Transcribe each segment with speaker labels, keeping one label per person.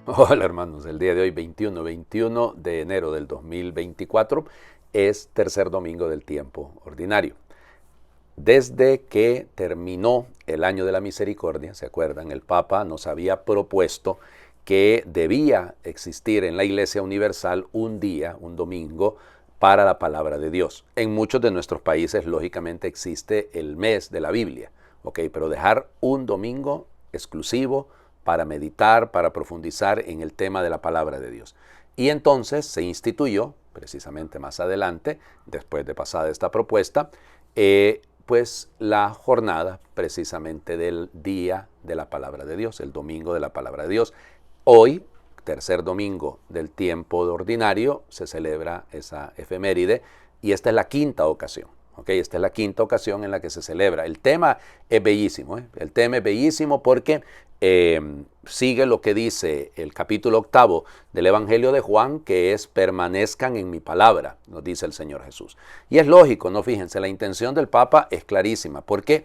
Speaker 1: Hola hermanos, el día de hoy 21 de enero del 2024 es tercer domingo del tiempo ordinario. Desde que terminó el año de la misericordia, ¿se acuerdan? El Papa nos había propuesto que debía existir en la Iglesia Universal un día, un domingo, para la palabra de Dios. En muchos de nuestros países, lógicamente, existe el mes de la Biblia, ¿ok? Pero dejar un domingo exclusivo para meditar, para profundizar en el tema de la palabra de Dios. Y entonces se instituyó, precisamente más adelante, después de pasada esta propuesta, pues la jornada precisamente del día de la palabra de Dios, el domingo de la palabra de Dios. Hoy, tercer domingo del tiempo ordinario, se celebra esa efeméride y esta es la quinta ocasión. Okay, esta es la quinta ocasión en la que se celebra. El tema es bellísimo, El tema es bellísimo porque sigue lo que dice el capítulo 8 del Evangelio de Juan, que es permanezcan en mi palabra, nos dice el Señor Jesús. Y es lógico, ¿no? Fíjense, la intención del Papa es clarísima, porque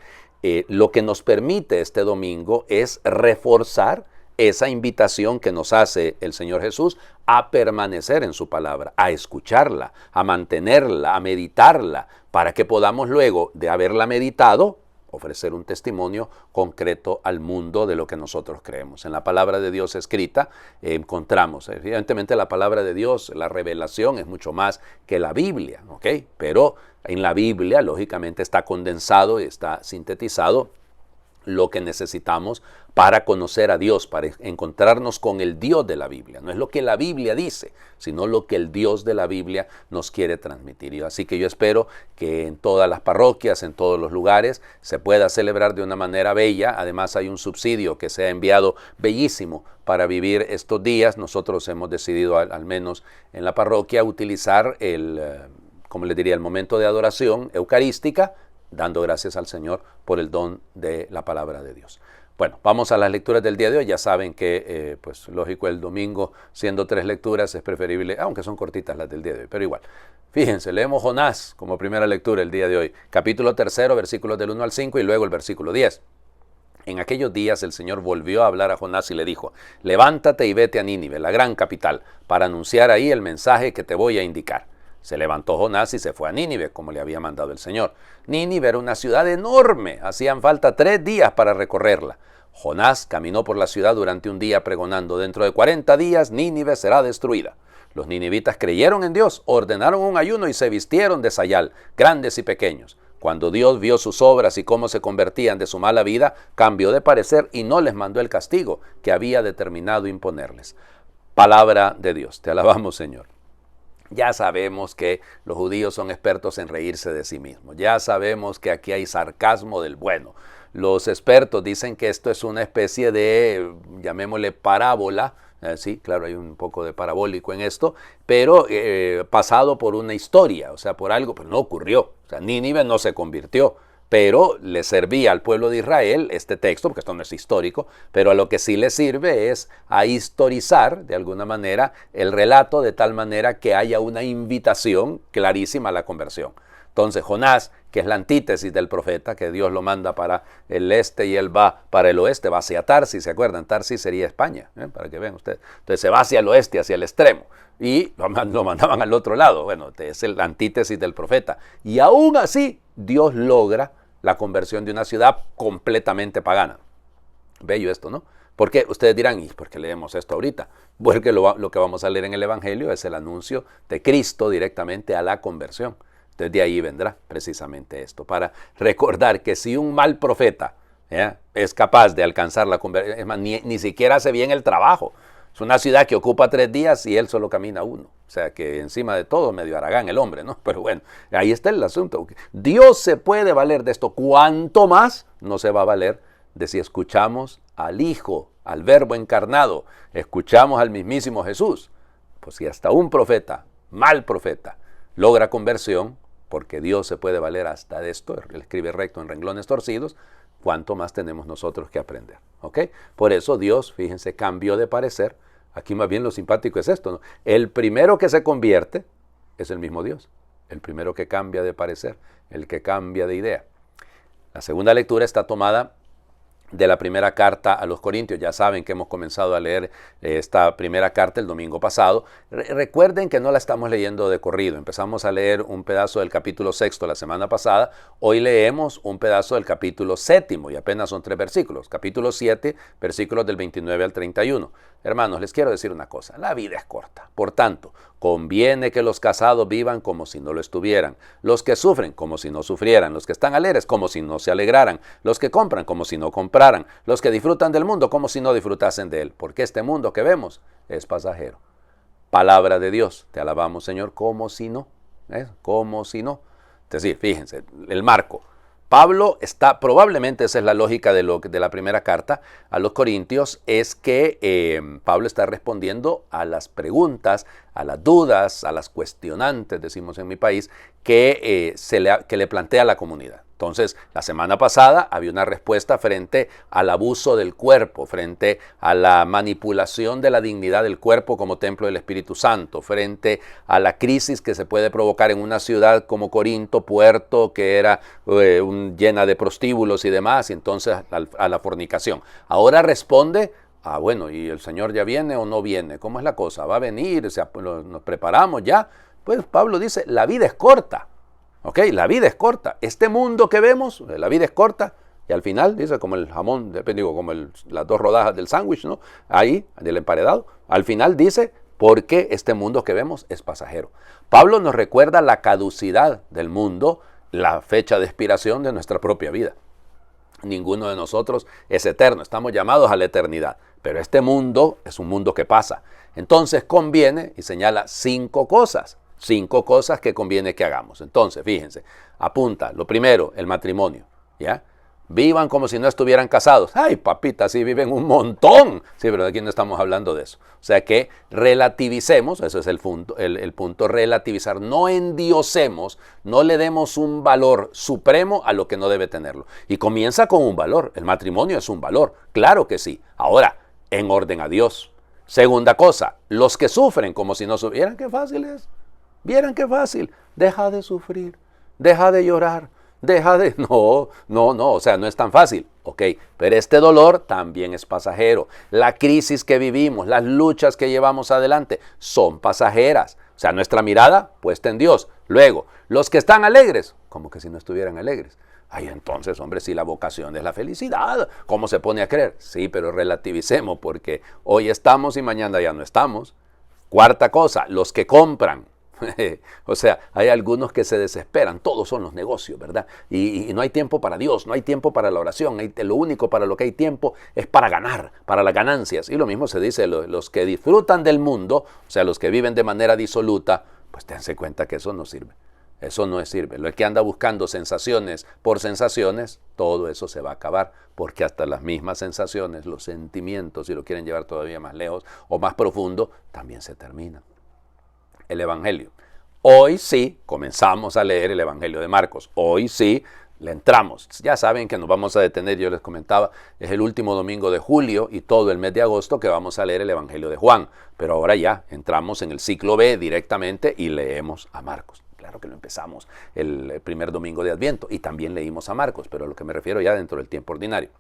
Speaker 1: lo que nos permite este domingo es reforzar esa invitación que nos hace el Señor Jesús a permanecer en su palabra, a escucharla, a mantenerla, a meditarla, para que podamos luego de haberla meditado, ofrecer un testimonio concreto al mundo de lo que nosotros creemos. En la palabra de Dios escrita encontramos, evidentemente la palabra de Dios, la revelación es mucho más que la Biblia, ¿ok? Pero en la Biblia, lógicamente, está condensado y está sintetizado lo que necesitamos para conocer a Dios, para encontrarnos con el Dios de la Biblia. No es lo que la Biblia dice, sino lo que el Dios de la Biblia nos quiere transmitir. Así que yo espero que en todas las parroquias, en todos los lugares, se pueda celebrar de una manera bella. Además hay un subsidio que se ha enviado bellísimo para vivir estos días. Nosotros hemos decidido, al menos en la parroquia, utilizar como les diría, el momento de adoración eucarística, dando gracias al Señor por el don de la palabra de Dios. Bueno, vamos a las lecturas del día de hoy. Ya saben que, pues lógico, el domingo, siendo 3 lecturas, es preferible, aunque son cortitas las del día de hoy, pero igual. Fíjense, leemos Jonás como primera lectura el día de hoy. Capítulo 3, versículos del 1 al 5 y luego el versículo 10. En aquellos días el Señor volvió a hablar a Jonás y le dijo: levántate y vete a Nínive, la gran capital, para anunciar ahí el mensaje que te voy a indicar. Se levantó Jonás y se fue a Nínive, como le había mandado el Señor. Nínive era una ciudad enorme, hacían falta 3 días para recorrerla. Jonás caminó por la ciudad durante un día pregonando: dentro de 40 días Nínive será destruida. Los ninivitas creyeron en Dios, ordenaron un ayuno y se vistieron de sayal, grandes y pequeños. Cuando Dios vio sus obras y cómo se convertían de su mala vida, cambió de parecer y no les mandó el castigo que había determinado imponerles. Palabra de Dios. Te alabamos, Señor. Ya sabemos que los judíos son expertos en reírse de sí mismos. Ya sabemos que aquí hay sarcasmo del bueno. Los expertos dicen que esto es una especie de, llamémosle, parábola. Sí, claro, hay un poco de parabólico en esto, pero pasado por una historia, o sea, por algo, pero no ocurrió. O sea, Nínive no se convirtió, pero le servía al pueblo de Israel este texto, porque esto no es histórico, pero a lo que sí le sirve es a historizar, de alguna manera, el relato de tal manera que haya una invitación clarísima a la conversión. Entonces Jonás, que es la antítesis del profeta, que Dios lo manda para el este y él va para el oeste, va hacia Tarsis, ¿se acuerdan? Tarsis sería España, para que vean ustedes. Entonces se va hacia el oeste, hacia el extremo, y lo mandaban al otro lado. Bueno, es la antítesis del profeta. Y aún así, Dios logra la conversión de una ciudad completamente pagana. Bello esto, ¿no? Porque ustedes dirán: ¿y por qué leemos esto ahorita? Porque lo que vamos a leer en el Evangelio es el anuncio de Cristo directamente a la conversión. Entonces de ahí vendrá precisamente esto, para recordar que si un mal profeta es capaz de alcanzar la conversión, es más, ni siquiera hace bien el trabajo. Es una ciudad que ocupa 3 días y él solo camina 1. O sea que encima de todo medio haragán el hombre, ¿no? Pero bueno, ahí está el asunto. Dios se puede valer de esto. ¿Cuánto más no se va a valer de si escuchamos al Hijo, al Verbo encarnado? Escuchamos al mismísimo Jesús. Pues si hasta un profeta, mal profeta, logra conversión, porque Dios se puede valer hasta de esto, él escribe recto en renglones torcidos, ¿cuánto más tenemos nosotros que aprender? ¿Ok? Por eso Dios, fíjense, cambió de parecer. Aquí más bien lo simpático es esto, ¿no? El primero que se convierte es el mismo Dios. El primero que cambia de parecer, el que cambia de idea. La segunda lectura está tomada de la primera carta a los Corintios. Ya saben que hemos comenzado a leer esta primera carta el domingo pasado. Recuerden que no la estamos leyendo de corrido. Empezamos a leer un pedazo del capítulo 6 la semana pasada. Hoy leemos un pedazo del capítulo 7 y apenas son 3 versículos. Capítulo 7, versículos del 29 al 31. Hermanos, les quiero decir una cosa. La vida es corta. Por tanto, conviene que los casados vivan como si no lo estuvieran, los que sufren como si no sufrieran, los que están alegres como si no se alegraran, los que compran como si no compraran, los que disfrutan del mundo como si no disfrutasen de él, porque este mundo que vemos es pasajero. Palabra de Dios, te alabamos, Señor, como si no, como si no. Es decir, fíjense, el marco. Pablo está, probablemente esa es la lógica de la primera carta a los Corintios, es que Pablo está respondiendo a las preguntas, a las dudas, a las cuestionantes, decimos en mi país, que le plantea la comunidad. Entonces, la semana pasada había una respuesta frente al abuso del cuerpo, frente a la manipulación de la dignidad del cuerpo como templo del Espíritu Santo, frente a la crisis que se puede provocar en una ciudad como Corinto, puerto, que era llena de prostíbulos y demás, y entonces a la fornicación. Ahora responde, bueno, ¿y el Señor ya viene o no viene? ¿Cómo es la cosa? ¿Va a venir? ¿Nos preparamos ya? Pues Pablo dice, la vida es corta. ¿Ok? La vida es corta. Este mundo que vemos, la vida es corta. Y al final, dice, como el jamón, digo, como las 2 rodajas del sándwich, ¿no? Ahí, del emparedado. Al final dice, porque este mundo que vemos es pasajero. Pablo nos recuerda la caducidad del mundo, la fecha de expiración de nuestra propia vida. Ninguno de nosotros es eterno, estamos llamados a la eternidad. Pero este mundo es un mundo que pasa. Entonces conviene, y señala 5 cosas. 5 cosas que conviene que hagamos. Entonces, fíjense, apunta, lo primero, el matrimonio, ¿ya? Vivan como si no estuvieran casados. Ay, papita, sí viven un montón. Sí, pero aquí no estamos hablando de eso. O sea que relativicemos, eso es el punto, relativizar. No endiosemos, no le demos un valor supremo a lo que no debe tenerlo. Y comienza con un valor. El matrimonio es un valor, claro que sí. Ahora, en orden a Dios. Segunda cosa, los que sufren como si no sufrieran, qué fácil es. Vieran qué fácil, deja de sufrir, deja de llorar, deja de... No, o sea, no es tan fácil, ok, pero este dolor también es pasajero. La crisis que vivimos, las luchas que llevamos adelante son pasajeras. O sea, nuestra mirada puesta en Dios. Luego, los que están alegres, como que si no estuvieran alegres. Ay, entonces, hombre, si la vocación es la felicidad, ¿cómo se pone a creer? Sí, pero relativicemos porque hoy estamos y mañana ya no estamos. Cuarta cosa, los que compran. O sea, hay algunos que se desesperan, todos son los negocios, ¿verdad? Y no hay tiempo para Dios, no hay tiempo para la oración, lo único para lo que hay tiempo es para ganar, para las ganancias. Y lo mismo se dice, los que disfrutan del mundo, o sea, los que viven de manera disoluta, pues dense cuenta que eso no sirve. Eso no sirve. Lo que anda buscando sensaciones por sensaciones, todo eso se va a acabar, porque hasta las mismas sensaciones, los sentimientos, si lo quieren llevar todavía más lejos o más profundo, también se terminan. El Evangelio. Hoy sí comenzamos a leer el Evangelio de Marcos. Hoy sí le entramos. Ya saben que nos vamos a detener, yo les comentaba, es el último domingo de julio y todo el mes de agosto que vamos a leer el Evangelio de Juan. Pero ahora ya entramos en el ciclo B directamente y leemos a Marcos. Claro que lo empezamos el primer domingo de Adviento y también leímos a Marcos, pero a lo que me refiero ya dentro del tiempo ordinario.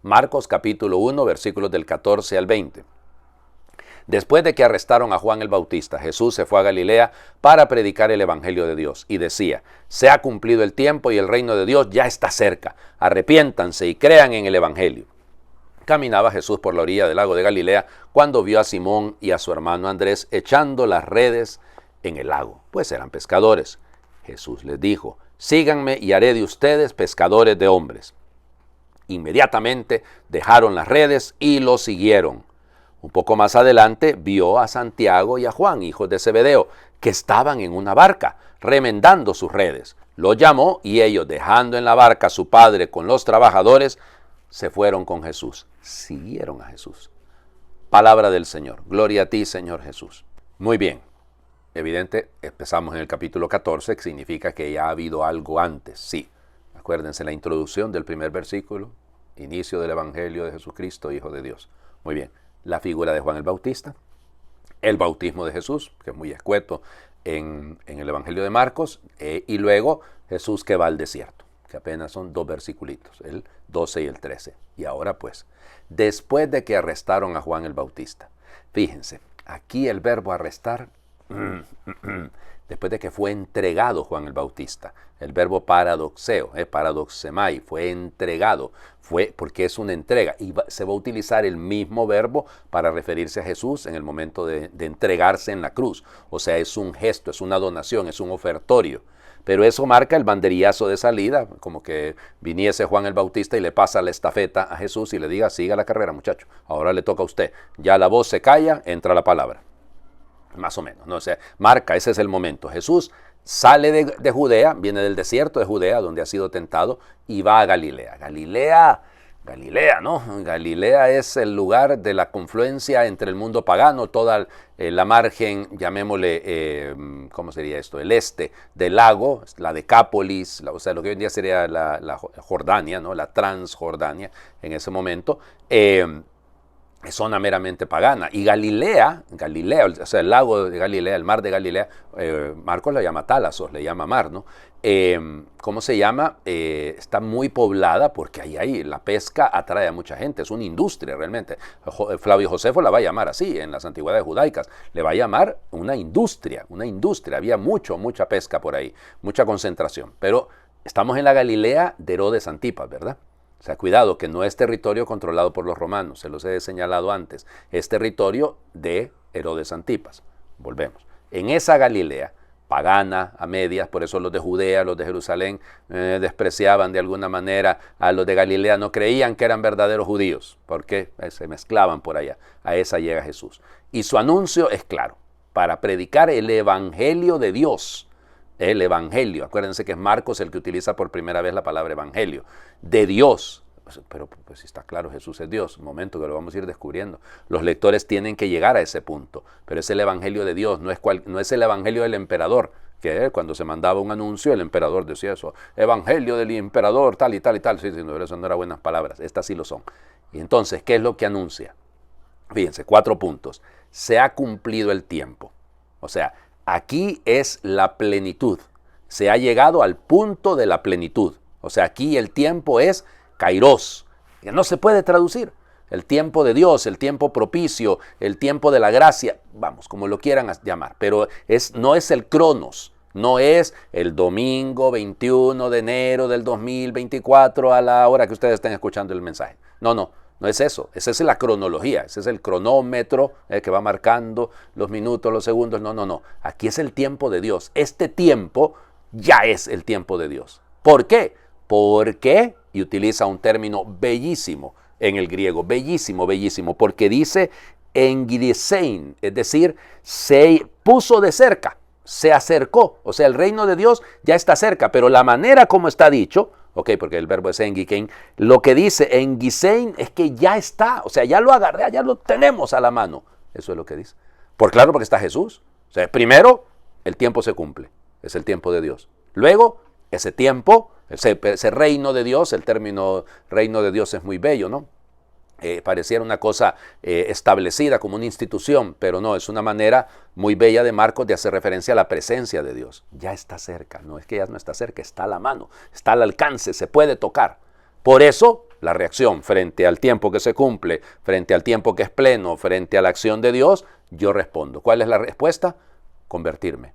Speaker 1: Marcos capítulo 1, versículos del 14 al 20. Después de que arrestaron a Juan el Bautista, Jesús se fue a Galilea para predicar el Evangelio de Dios y decía, se ha cumplido el tiempo y el reino de Dios ya está cerca, arrepiéntanse y crean en el Evangelio. Caminaba Jesús por la orilla del lago de Galilea cuando vio a Simón y a su hermano Andrés echando las redes en el lago, pues eran pescadores. Jesús les dijo, síganme y haré de ustedes pescadores de hombres. Inmediatamente dejaron las redes y lo siguieron. Un poco más adelante vio a Santiago y a Juan, hijos de Zebedeo, que estaban en una barca, remendando sus redes. Los llamó y ellos, dejando en la barca a su padre con los trabajadores, se fueron con Jesús. Siguieron a Jesús. Palabra del Señor. Gloria a ti, Señor Jesús. Muy bien. Evidente, empezamos en el capítulo 14, que significa que ya ha habido algo antes. Sí. Acuérdense la introducción del primer versículo. Inicio del Evangelio de Jesucristo, Hijo de Dios. Muy bien. La figura de Juan el Bautista, el bautismo de Jesús, que es muy escueto en el Evangelio de Marcos, y luego Jesús que va al desierto. que apenas son 2 versiculitos, el 12 y el 13. Y ahora pues, después de que arrestaron a Juan el Bautista, fíjense, aquí el verbo arrestar, después de que fue entregado Juan el Bautista, el verbo paradoxeo, paradoxemai, fue entregado, fue porque es una entrega, y se va a utilizar el mismo verbo para referirse a Jesús en el momento de entregarse en la cruz. O sea, es un gesto, es una donación, es un ofertorio. Pero eso marca el banderillazo de salida, como que viniese Juan el Bautista y le pasa la estafeta a Jesús y le diga, siga la carrera, muchacho, ahora le toca a usted. Ya la voz se calla, entra la palabra. Más o menos, ¿no? O sea, marca, ese es el momento. Jesús sale de Judea, viene del desierto de Judea, donde ha sido tentado, y va a Galilea. Galilea, ¿no? Galilea es el lugar de la confluencia entre el mundo pagano, toda la margen, llamémosle, ¿cómo sería esto? El este del lago, la Decápolis, o sea, lo que hoy en día sería la Jordania, ¿no? La Transjordania en ese momento. Es zona meramente pagana. Y Galilea, o sea, el lago de Galilea, el mar de Galilea, Marcos le llama Tálasos, le llama mar, ¿no? ¿Cómo se llama? Está muy poblada porque ahí la pesca atrae a mucha gente, es una industria realmente. Flavio Josefo la va a llamar así, en las antigüedades judaicas, le va a llamar una industria, había mucha pesca por ahí, mucha concentración. Pero estamos en la Galilea de Herodes Antipas, ¿verdad? O sea, cuidado, que no es territorio controlado por los romanos, se los he señalado antes, es territorio de Herodes Antipas. Volvemos. En esa Galilea, pagana, a medias, por eso los de Judea, los de Jerusalén, despreciaban de alguna manera a los de Galilea, no creían que eran verdaderos judíos, porque se mezclaban por allá. A esa llega Jesús. Y su anuncio es claro, para predicar el evangelio de Dios. El evangelio, acuérdense que es Marcos el que utiliza por primera vez la palabra evangelio, de Dios. Pero pues está claro, Jesús es Dios, un momento que lo vamos a ir descubriendo. Los lectores tienen que llegar a ese punto, pero es el evangelio de Dios, no es el evangelio del emperador, que cuando se mandaba un anuncio el emperador decía eso, evangelio del emperador, tal y tal y tal, sí, no, eso no eran buenas palabras, estas sí lo son. Y entonces, ¿qué es lo que anuncia? Fíjense, 4 puntos. Se ha cumplido el tiempo, o sea, aquí es la plenitud. Se ha llegado al punto de la plenitud. O sea, aquí el tiempo es kairos, que no se puede traducir. El tiempo de Dios, el tiempo propicio, el tiempo de la gracia, vamos, como lo quieran llamar. Pero no es el cronos, no es el domingo 21 de enero del 2024 a la hora que ustedes estén escuchando el mensaje. No es eso, esa es la cronología, ese es el cronómetro que va marcando los minutos, los segundos, no. Aquí es el tiempo de Dios. Este tiempo ya es el tiempo de Dios. ¿Por qué? Porque, y utiliza un término bellísimo en el griego, bellísimo, porque dice engidesein, es decir, se puso de cerca, se acercó, o sea, el reino de Dios ya está cerca, pero la manera como está dicho, porque el verbo es engikein, lo que dice engisein es que ya está, o sea, ya lo agarré, ya lo tenemos a la mano. Eso es lo que dice. Porque está Jesús. O sea, primero, el tiempo se cumple, es el tiempo de Dios. Luego, ese tiempo, ese reino de Dios, el término reino de Dios es muy bello, ¿no? Pareciera una cosa establecida como una institución, pero no, es una manera muy bella de Marcos de hacer referencia a la presencia de Dios. Ya está cerca, no es que ya no está cerca, está a la mano, está al alcance, se puede tocar. Por eso, la reacción frente al tiempo que se cumple, frente al tiempo que es pleno, frente a la acción de Dios, yo respondo. ¿Cuál es la respuesta? Convertirme.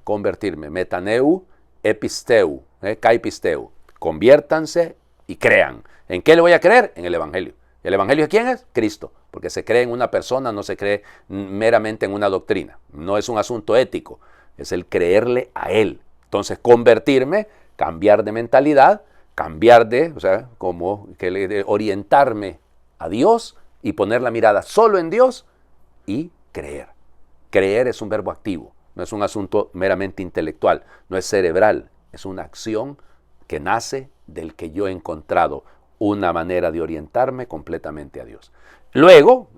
Speaker 1: Convertirme. Metaneu, episteu, kaipisteu. Conviértanse y crean. ¿En qué le voy a creer? En el Evangelio. ¿El Evangelio de quién es? Cristo. Porque se cree en una persona, no se cree meramente en una doctrina. No es un asunto ético, es el creerle a Él. Entonces, convertirme, cambiar de mentalidad, orientarme a Dios y poner la mirada solo en Dios y creer. Creer es un verbo activo, no es un asunto meramente intelectual, no es cerebral, es una acción que nace del que yo he encontrado una manera de orientarme completamente a Dios. Luego,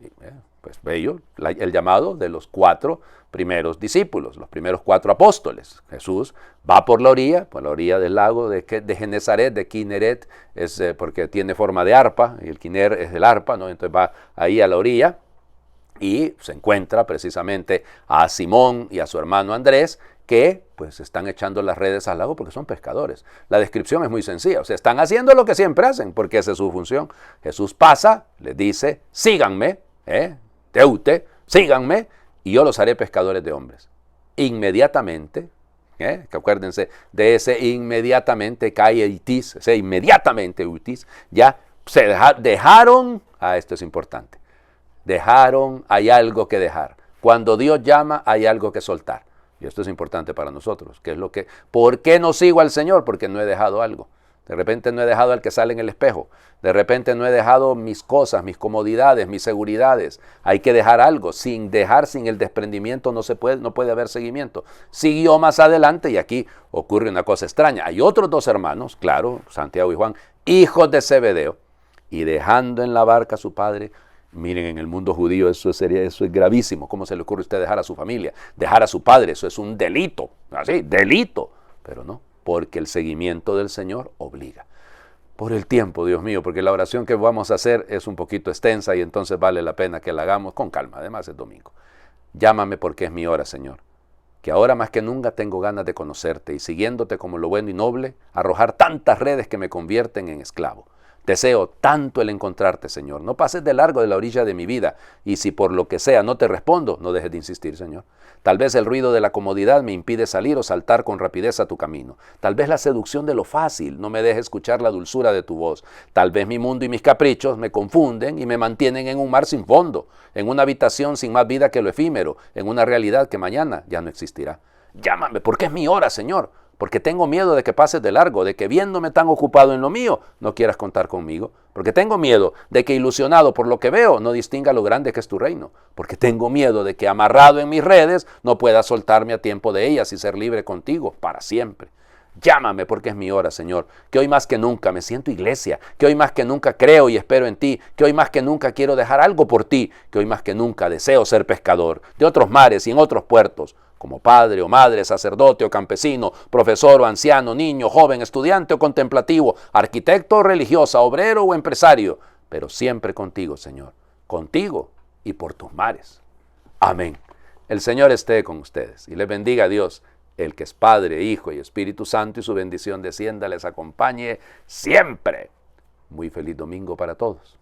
Speaker 1: pues bello, el llamado de los 4 primeros discípulos, los primeros 4 apóstoles. Jesús va por la orilla del lago de Genezaret, de Kineret, es porque tiene forma de arpa, y el Kiner es el arpa, ¿no? Entonces va ahí a la orilla y se encuentra precisamente a Simón y a su hermano Andrés, que pues están echando las redes al lago porque son pescadores. La descripción es muy sencilla, o sea, están haciendo lo que siempre hacen porque esa es su función. Jesús pasa, les dice, síganme, teute, síganme, y yo los haré pescadores de hombres. Inmediatamente, que acuérdense de ese inmediatamente, caeitis, ese inmediatamente utis, ya se dejaron, esto es importante, dejaron, hay algo que dejar. Cuando Dios llama, hay algo que soltar. Y esto es importante para nosotros. ¿Por qué no sigo al Señor? Porque no he dejado algo. De repente no he dejado al que sale en el espejo. De repente no he dejado mis cosas, mis comodidades, mis seguridades. Hay que dejar algo. Sin el desprendimiento no puede haber seguimiento. Siguió más adelante y aquí ocurre una cosa extraña. Hay otros dos hermanos, claro, Santiago y Juan, hijos de Zebedeo, y dejando en la barca a su padre. Miren, en el mundo judío eso es gravísimo. ¿Cómo se le ocurre a usted dejar a su familia? Dejar a su padre, eso es un delito. Así, delito. Pero no, porque el seguimiento del Señor obliga. Por el tiempo, Dios mío, porque la oración que vamos a hacer es un poquito extensa y entonces vale la pena que la hagamos con calma. Además es domingo. Llámame porque es mi hora, Señor. Que ahora más que nunca tengo ganas de conocerte y siguiéndote como lo bueno y noble, arrojar tantas redes que me convierten en esclavo. Deseo tanto el encontrarte, Señor. No pases de largo de la orilla de mi vida. Y si por lo que sea no te respondo, no dejes de insistir, Señor. Tal vez el ruido de la comodidad me impide salir o saltar con rapidez a tu camino. Tal vez la seducción de lo fácil no me deje escuchar la dulzura de tu voz. Tal vez mi mundo y mis caprichos me confunden y me mantienen en un mar sin fondo, en una habitación sin más vida que lo efímero, en una realidad que mañana ya no existirá. Llámame, porque es mi hora, Señor. Porque tengo miedo de que pases de largo, de que viéndome tan ocupado en lo mío, no quieras contar conmigo. Porque tengo miedo de que ilusionado por lo que veo, no distinga lo grande que es tu reino. Porque tengo miedo de que amarrado en mis redes, no pueda soltarme a tiempo de ellas y ser libre contigo para siempre. Llámame porque es mi hora, Señor, que hoy más que nunca me siento iglesia, que hoy más que nunca creo y espero en ti, que hoy más que nunca quiero dejar algo por ti, que hoy más que nunca deseo ser pescador de otros mares y en otros puertos, como padre o madre, sacerdote o campesino, profesor o anciano, niño, joven, estudiante o contemplativo, arquitecto o religiosa, obrero o empresario, pero siempre contigo, Señor, contigo y por tus mares. Amén. El Señor esté con ustedes y les bendiga a Dios, el que es Padre, Hijo y Espíritu Santo, y su bendición descienda, les acompañe siempre. Muy feliz domingo para todos.